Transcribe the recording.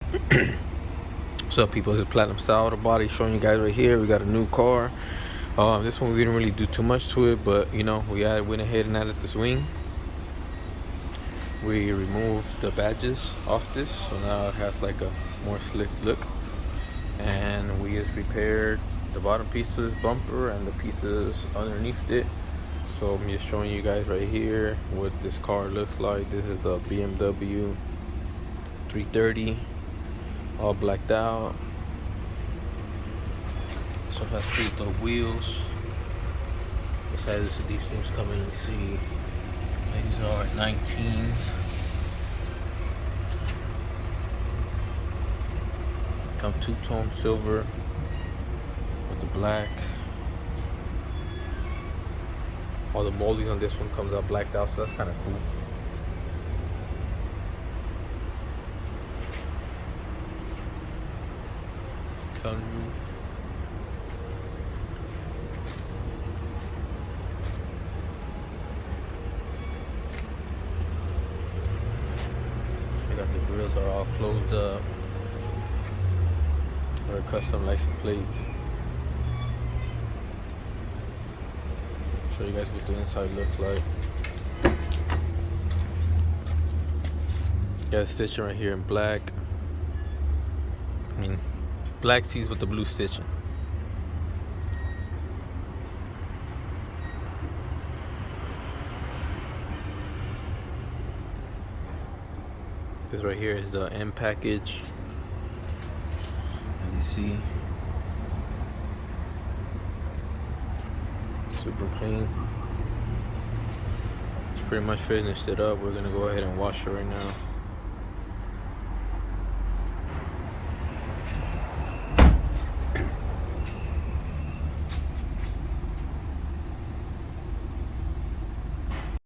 What's up, people? This is Platinum Style Auto Body, showing you guys right here. We got a new car. This one we didn't really do too much to it, but you know, went ahead and added this wing. We removed the badges off this, so now it has like a more slick look. And we just repaired the bottom piece to this bumper and the pieces underneath it. So I'm just showing you guys right here what this car looks like. This is a BMW 330, all blacked out. So it has 3 wheels. Besides these things come in, let's see, these are 19s. Come two-tone silver with the black. All the moldings on this one comes out blacked out, so that's kind of cool. Sunroof. I got the grills are all closed up. Or custom license plates. Show you guys what the inside looks like. Got a stitching right here in black. I mean, black seats with the blue stitching. This right here is the M package. As you see, super clean. It's pretty much finished it up. We're gonna go ahead and wash it right now.